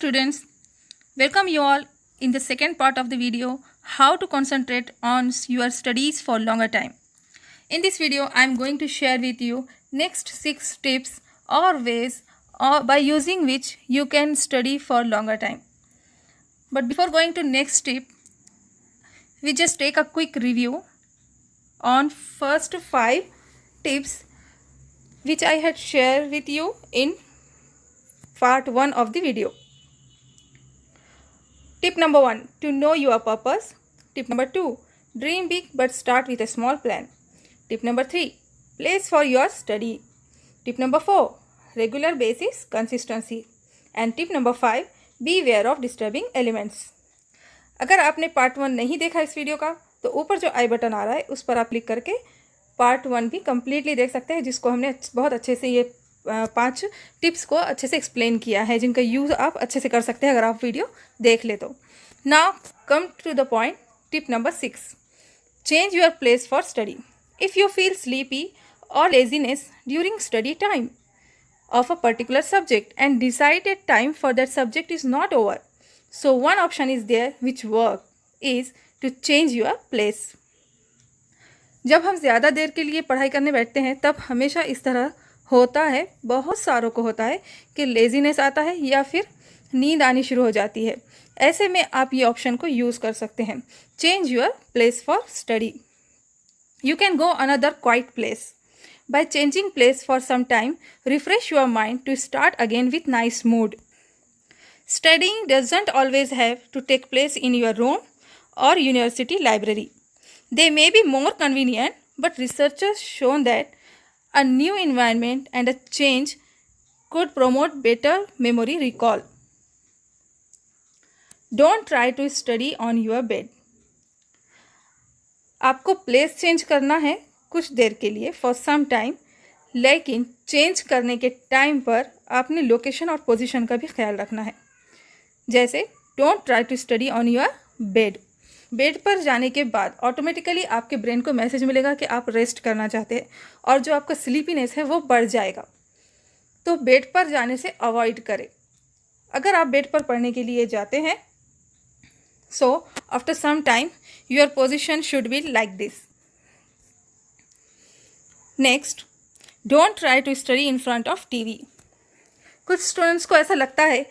students, welcome you all in the second part of the video, how to concentrate on your studies for longer time. In this video, I am going to share with you next 6 tips or ways by using which you can study for longer time. But before going to next tip, we just take a quick review on first 5 tips which I had shared with you in part 1 of the video. Tip number 1, to know your purpose. Tip number 2, dream big but start with a small plan. Tip number 3, place for your study. Tip number 4, regular basis consistency. And tip number 5, beware of disturbing elements. अगर आपने part 1 नहीं देखा इस video का तो ऊपर जो आई button आ रहा है उस पर आप क्लिक करके पार्ट 1 भी कम्प्लीटली देख सकते हैं, जिसको हमने बहुत अच्छे से ये 5 टिप्स को अच्छे से एक्सप्लेन किया है, जिनका यूज़ आप अच्छे से कर सकते हैं अगर आप वीडियो देख ले तो. Now come to the point. Tip number 6, change your place for study. If you feel sleepy or laziness during study time of a particular subject and decided time for that subject is not over. So one option is there which work is to change your place. जब हम ज़्यादा देर के लिए पढ़ाई करने बैठते हैं तब हमेशा इस तरह होता है, बहुत सारों को होता है कि लेजीनेस आता है या फिर नींद आनी शुरू हो जाती है. ऐसे में आप ये ऑप्शन को यूज़ कर सकते हैं, change your place for study. You can go another quiet place. By changing place for some time, refresh your mind to start again with nice mood. Studying doesn't always have to take place in your room or university library. They may be more convenient, but researchers shown that a new environment and a change could promote better memory recall. Don't try to study on your bed. आपको place change करना है कुछ देर के लिए for some time, लेकिन change करने के टाइम पर आपने लोकेशन और पोजीशन का भी ख्याल रखना है. जैसे don't try to study on your bed. Bed पर जाने के बाद ऑटोमेटिकली आपके ब्रेन को मैसेज मिलेगा कि आप रेस्ट करना चाहते हैं और जो आपका स्लीपीनेस है वो बढ़ जाएगा. तो बेड पर जाने से अवॉइड करें. अगर आप बेड पर पढ़ने के लिए जाते हैं so after some time your position should be like this. Next, don't try to study in front of TV. कुछ स्टूडेंट्स को ऐसा लगता है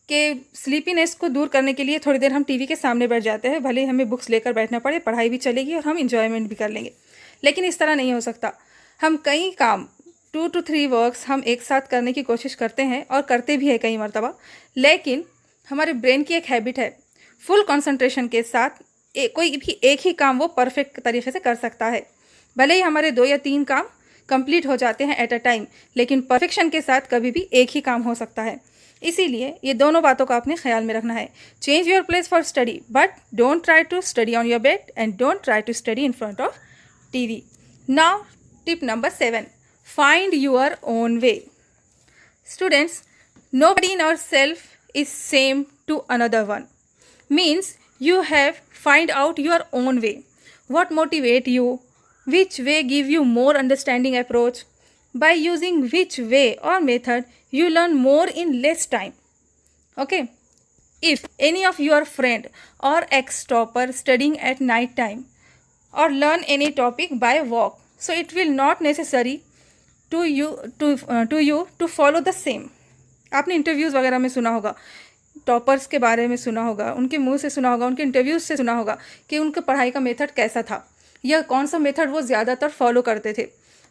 कि स्लीपीनेस को दूर करने के लिए थोड़ी देर हम टीवी के सामने बैठ जाते हैं, भले ही हमें बुक्स लेकर बैठना पड़े, पढ़ाई भी चलेगी और हम इंजॉयमेंट भी कर लेंगे. लेकिन इस तरह नहीं हो सकता. हम कई काम 2 to 3 वर्क्स हम एक साथ करने की कोशिश करते हैं और करते भी हैं कई मरतबा, लेकिन हमारे ब्रेन की एक हैबिट है फुल कंसंट्रेशन के साथ कोई भी एक ही काम वो परफेक्ट तरीके से कर सकता है. भले ही हमारे 2 या 3 काम कंप्लीट हो जाते हैं एट अ टाइम, लेकिन परफेक्शन के साथ कभी भी एक ही काम हो सकता है. इसीलिए ये दोनों बातों का आपने ख्याल में रखना है. Change your place for study but don't try to study on your bed and don't try to study in front of TV. Now tip number 7, find your own way. Students, nobody in ourself is same to another one. Means you have find out your own way, what motivate you, which way give you more understanding approach, by using which way or method you learn more in less time. Okay, if any of your friend or ex-topper studying at night time or learn any topic by walk, so it will not necessary to you to follow the same. आपने interviews वगैरह में सुना होगा, toppers के बारे में सुना होगा, उनके मुंह से सुना होगा, उनके इंटरव्यूज़ से सुना होगा कि उनके पढ़ाई का मेथड कैसा था या कौन सा मेथड वो ज़्यादातर फॉलो करते थे.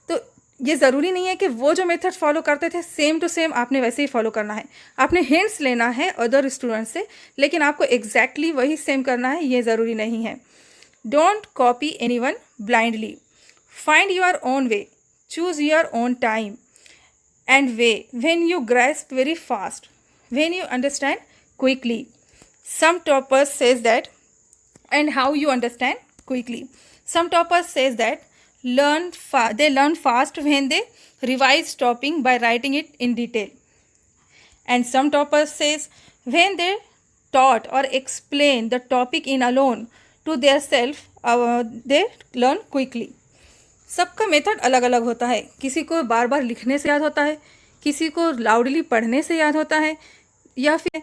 तो ये ज़रूरी नहीं है कि वो जो मेथड फॉलो करते थे सेम टू सेम आपने वैसे ही फॉलो करना है. आपने हिंट्स लेना है अदर स्टूडेंट्स से, लेकिन आपको एग्जैक्टली वही सेम करना है ये ज़रूरी नहीं है. Don't copy anyone blindly. Find your own way, choose your own time and way when you grasp very fast, when you understand quickly. Some toppers says that, and how you understand quickly. Some toppers says that they learn fast when they revise topic by writing it in detail. And some toppers says when they taught or explain the topic in alone to their self, they learn quickly. सबका method अलग अलग होता है. किसी को बार बार लिखने से याद होता है, किसी को लाउडली पढ़ने से याद होता है, या फिर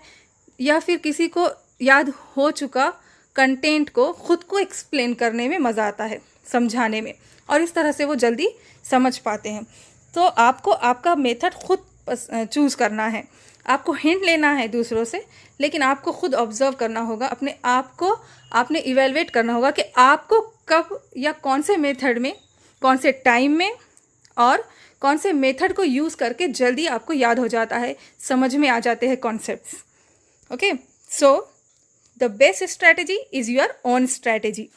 या फिर किसी को याद हो चुका कंटेंट को खुद को एक्सप्लेन करने में मज़ा आता है, समझाने में, और इस तरह से वो जल्दी समझ पाते हैं। तो आपको आपका मेथड खुद चूज़ करना है। आपको हिंट लेना है दूसरों से, लेकिन आपको खुद ऑब्जर्व करना होगा, अपने आप को आपने इवेलुएट करना होगा कि आपको कब या कौन से मेथड में, कौन से टाइम में और कौन से मेथड को यूज़ करके जल्दी आपको याद हो जाता है, समझ में आ जाते हैं concepts. Okay, so the best strategy is your own strategy.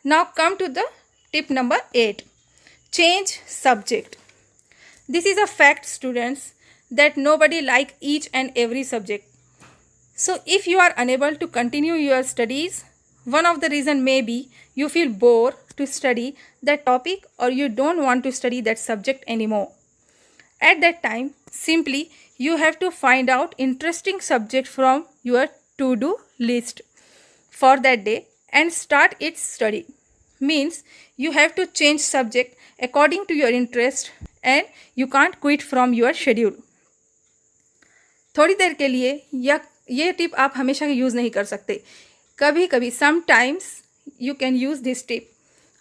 Now come to the tip number 8, change subject. This is a fact, students, that nobody like each and every subject. So if you are unable to continue your studies, one of the reason may be you feel bored to study that topic, or you don't want to study that subject anymore. At that time, simply you have to find out interesting subject from your to-do list for that day and start its study. Means you have to change subject according to your interest and you can't quit from your schedule. थोड़ी देर के लिए या ये tip आप हमेशा use नहीं कर सकते, कभी कभी sometimes you can use this tip.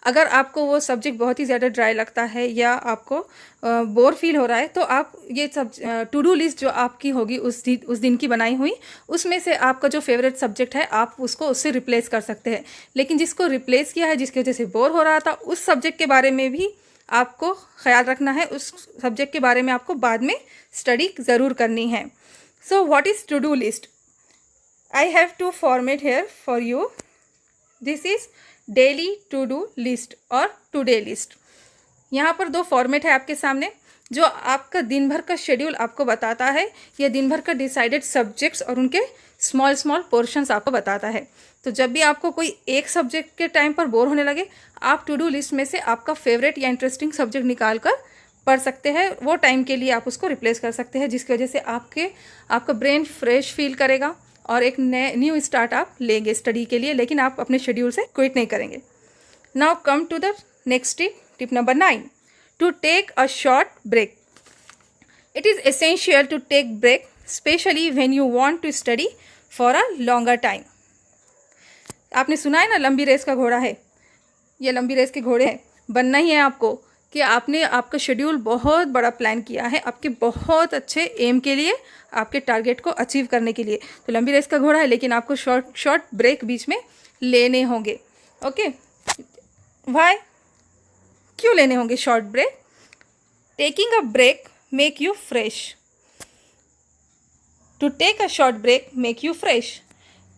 अगर आपको वो सब्जेक्ट बहुत ही ज़्यादा ड्राई लगता है या आपको बोर फील हो रहा है, तो आप ये सब टू डू लिस्ट जो आपकी होगी उस दिन की बनाई हुई, उसमें से आपका जो फेवरेट सब्जेक्ट है आप उसको उससे रिप्लेस कर सकते हैं। लेकिन जिसको रिप्लेस किया है, जिसकी वजह से बोर हो रहा था, उस सब्जेक्ट के बारे में भी आपको ख्याल रखना है, उस सब्जेक्ट के बारे में आपको बाद में स्टडी ज़रूर करनी है। So what is to do list? I have to format here for you. This is daily to do list और टुडे लिस्ट। यहाँ पर 2 फॉर्मेट है आपके सामने, जो आपका दिन भर का शेड्यूल आपको बताता है, या दिन भर का डिसाइडेड सब्जेक्ट्स और उनके स्मॉल पोर्शंस आपको बताता है। तो जब भी आपको कोई एक सब्जेक्ट के टाइम पर बोर होने लगे, आप टू डू लिस्ट में से आपका फेवरेट या इंटरेस्टिंग सब्जेक्ट निकाल कर पढ़ सकते हैं। वो टाइम के लिए आप उसको रिप्लेस कर सकते हैं, जिसकी वजह से आपका ब्रेन फ्रेश फील करेगा और एक न्यू स्टार्ट आप लेंगे स्टडी के लिए, लेकिन आप अपने शेड्यूल से क्विट नहीं करेंगे। Now come to the next tip number 9, to take a short break. It is essential to take break, specially when you want to study for a longer time. आपने सुना है ना, लंबी रेस का घोड़ा है, ये लंबी रेस के घोड़े हैं। बनना ही है आपको कि आपने आपका शेड्यूल बहुत बड़ा प्लान किया है आपके बहुत अच्छे एम के लिए, आपके टारगेट को अचीव करने के लिए। तो लंबी रेस का घोड़ा है, लेकिन आपको शॉर्ट ब्रेक बीच में लेने होंगे। ओके, वाई, क्यों लेने होंगे short break? Taking a break make you fresh. To take a short break make you fresh,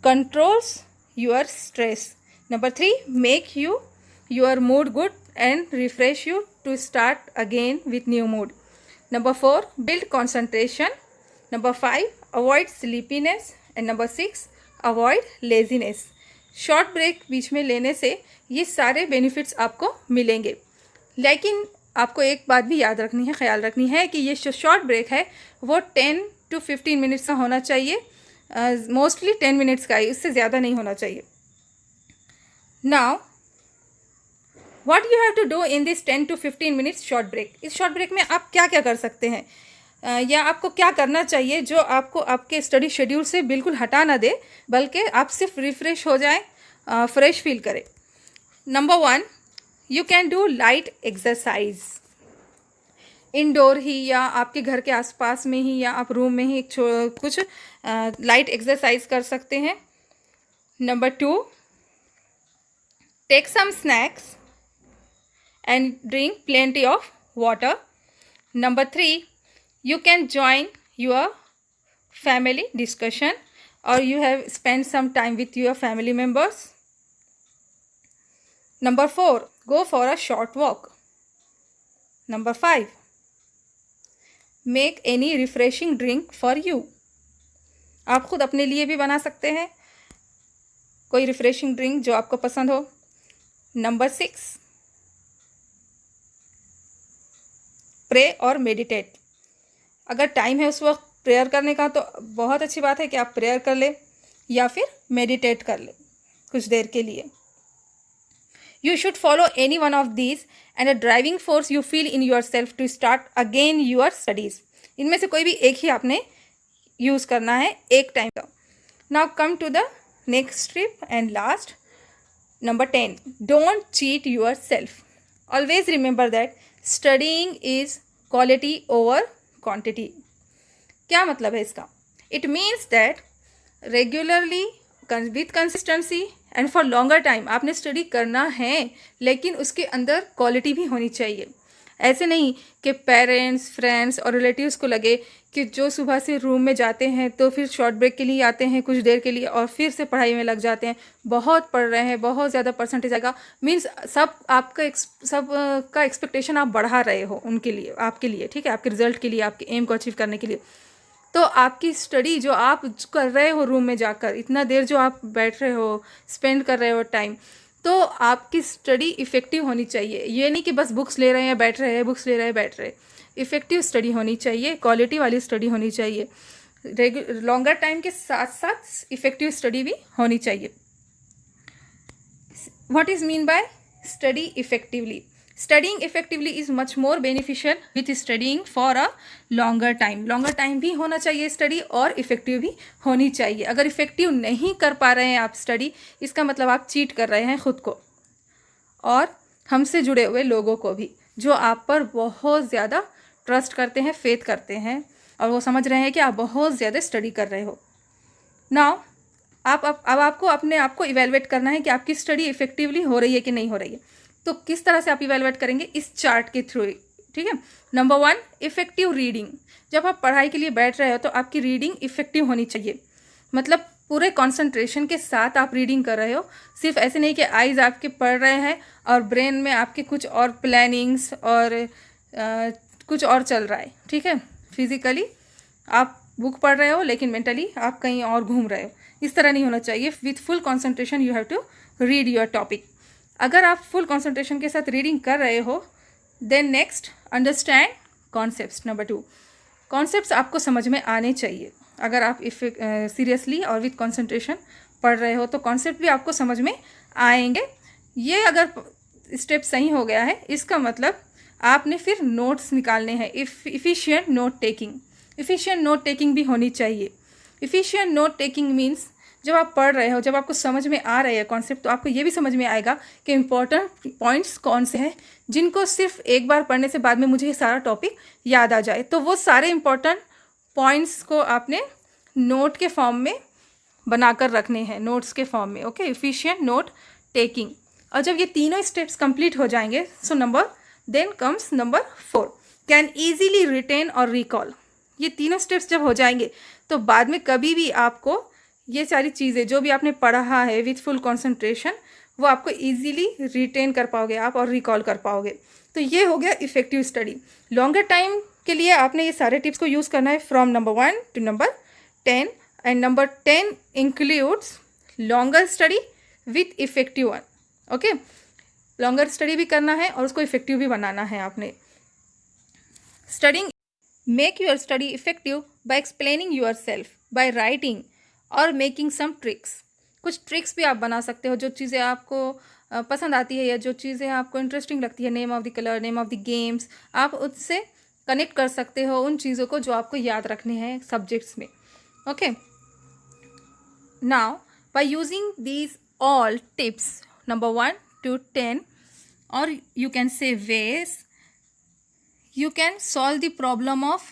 controls your stress. Number 3, make your mood good and refresh you to start again with new mood. Number 4, build concentration. Number 5, avoid sleepiness. And number 6, avoid laziness. Short break बीच में लेने से ये सारे benefits आपको मिलेंगे, लेकिन आपको एक बात भी याद रखनी है, ख्याल रखनी है कि ये जो शॉर्ट ब्रेक है वो 10 to 15 मिनट्स का होना चाहिए, मोस्टली 10 मिनट्स का ही, इससे ज़्यादा नहीं होना चाहिए। Now what you have to do in this 10 to 15 minutes short break? इस शॉर्ट ब्रेक में आप क्या क्या कर सकते हैं, या आपको क्या करना चाहिए जो आपको आपके स्टडी शेड्यूल से बिल्कुल हटा ना दे, बल्कि आप सिर्फ रिफ़्रेश हो जाए, फ्रेश फील करें। Number 1, you can do light exercise. Indoor ही या आपके घर के आसपास में ही या आप रूम में ही कुछ लाइट एक्सरसाइज कर सकते हैं। Number 2, take some snacks and drink plenty of water. Number 3, you can join your family discussion, or you have spent some time with your family members. Number 4, go for a short walk. Number 5, make any refreshing drink for you. आप खुद अपने लिए भी बना सकते हैं कोई refreshing drink जो आपको पसंद हो। नंबर 6, प्रे और मेडिटेट। अगर टाइम है उस वक्त प्रेयर करने का तो बहुत अच्छी बात है कि आप प्रेयर कर ले या फिर मेडिटेट कर ले कुछ देर के लिए। You should follow any one of these and a driving force you feel in yourself to start again your studies. इनमें से कोई भी एक ही आपने यूज़ करना है एक टाइम का। Now come to the next tip and last, number 10. Don't cheat yourself. Always remember that studying is quality over quantity. क्या मतलब है इसका? It means that regularly with consistency and for longer time आपने study करना है, लेकिन उसके अंदर क्वालिटी भी होनी चाहिए. ऐसे नहीं कि पेरेंट्स, फ्रेंड्स और रिलेटिव्स को लगे कि जो सुबह से रूम में जाते हैं तो फिर शॉर्ट ब्रेक के लिए आते हैं कुछ देर के लिए और फिर से पढ़ाई में लग जाते हैं, बहुत पढ़ रहे हैं, बहुत ज़्यादा परसेंटेज आएगा, मीन्स सब का एक्सपेक्टेशन आप बढ़ा रहे हो उनके लिए, आपके लिए, ठीक है, आपके रिजल्ट के लिए, आपके एम को अचीव करने के लिए. तो आपकी स्टडी जो आप कर रहे हो रूम में जाकर, इतना देर जो आप बैठ रहे हो, स्पेंड कर रहे हो टाइम, तो आपकी स्टडी इफ़ेक्टिव होनी चाहिए. ये नहीं कि बस बुक्स ले रहे हैं बैठ रहे हैं, बुक्स ले रहे हैं बैठ रहे. इफ़ेक्टिव स्टडी होनी चाहिए, क्वालिटी वाली स्टडी होनी चाहिए. लॉन्गर टाइम के साथ साथ इफ़ेक्टिव स्टडी भी होनी चाहिए. What is mean by study effectively? Studying effectively is much more beneficial with studying for a longer time. Longer time भी होना चाहिए स्टडी और इफ़ेक्टिव भी होनी चाहिए. अगर इफ़ेक्टिव नहीं कर पा रहे हैं आप स्टडी, इसका मतलब आप चीट कर रहे हैं खुद को और हमसे जुड़े हुए लोगों को भी, जो आप पर बहुत ज़्यादा ट्रस्ट करते हैं, फेथ करते हैं और वो समझ रहे हैं कि आप बहुत ज़्यादा स्टडी कर रहे हो. नाउ अब आपको अपने आप को इवेलुएट करना है कि आपकी स्टडी इफ़ेक्टिवली हो रही है कि नहीं हो रही है. तो किस तरह से आप इवेलुएट करेंगे? इस चार्ट के थ्रू, ठीक है. Number 1, effective reading. जब आप पढ़ाई के लिए बैठ रहे हो तो आपकी रीडिंग इफ़ेक्टिव होनी चाहिए, मतलब पूरे कंसंट्रेशन के साथ आप रीडिंग कर रहे हो. सिर्फ ऐसे नहीं कि आइज़ आपके पढ़ रहे हैं और ब्रेन में आपके कुछ और प्लानिंग्स और कुछ और चल रहा है, ठीक है. फिजिकली आप बुक पढ़ रहे हो लेकिन मेंटली आप कहीं और घूम रहे हो. इस तरह नहीं होना चाहिए. With full concentration you have to read your topic. अगर आप फुल कंसंट्रेशन के साथ रीडिंग कर रहे हो, then next, understand concepts. Number 2, concepts आपको समझ में आने चाहिए. अगर आप सीरियसली और विथ कंसंट्रेशन पढ़ रहे हो तो कॉन्सेप्ट भी आपको समझ में आएंगे. ये अगर स्टेप सही हो गया है, इसका मतलब आपने फिर नोट्स निकालने हैं. Efficient note taking. Efficient note taking भी होनी चाहिए. इफ़िशिएंट नोट टेकिंग मीन्स जब आप पढ़ रहे हो, जब आपको समझ में आ रहे हैं कॉन्सेप्ट, तो आपको ये भी समझ में आएगा कि इम्पोर्टेंट पॉइंट्स कौन से हैं जिनको सिर्फ एक बार पढ़ने से बाद में मुझे ये सारा टॉपिक याद आ जाए. तो वो सारे इम्पोर्टेंट पॉइंट्स को आपने नोट के फॉर्म में बनाकर रखने हैं, नोट्स के फॉर्म में. Okay, efficient note taking. और जब ये तीनों स्टेप्स कंप्लीट हो जाएंगे, so then comes number 4, can easily retain और रिकॉल. ये तीनों स्टेप्स जब हो जाएंगे तो बाद में कभी भी आपको ये सारी चीज़ें जो भी आपने पढ़ा है विथ फुल कंसंट्रेशन, वो आपको इजीली रिटेन कर पाओगे आप और रिकॉल कर पाओगे. तो ये हो गया इफ़ेक्टिव स्टडी. लॉन्गर टाइम के लिए आपने ये सारे टिप्स को यूज़ करना है फ्रॉम नंबर 1 टू नंबर 10. एंड नंबर 10 includes longer study with effective one. Okay, longer study भी करना है और उसको इफ़ेक्टिव भी बनाना है आपने. Studying make your study effective by explaining your self, by writing और मेकिंग सम ट्रिक्स. कुछ ट्रिक्स भी आप बना सकते हो, जो चीज़ें आपको पसंद आती है या जो चीज़ें आपको इंटरेस्टिंग लगती है, name of the colour, name of the games, आप उससे कनेक्ट कर सकते हो उन चीज़ों को जो आपको याद रखने हैं सब्जेक्ट्स में. Okay, now by using these all tips number 1 to 10, or you can say ways, you can solve the problem of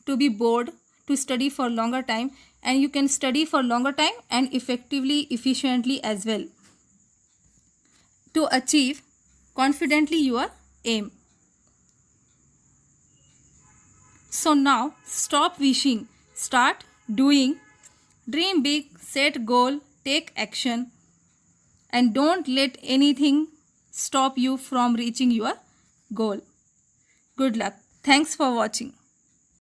to be bored, to study for longer time, and you can study for longer time and effectively, efficiently as well, to achieve confidently your aim. So now stop wishing, start doing. Dream big, set goal, take action, and don't let anything stop you from reaching your goal. Good luck. Thanks for watching.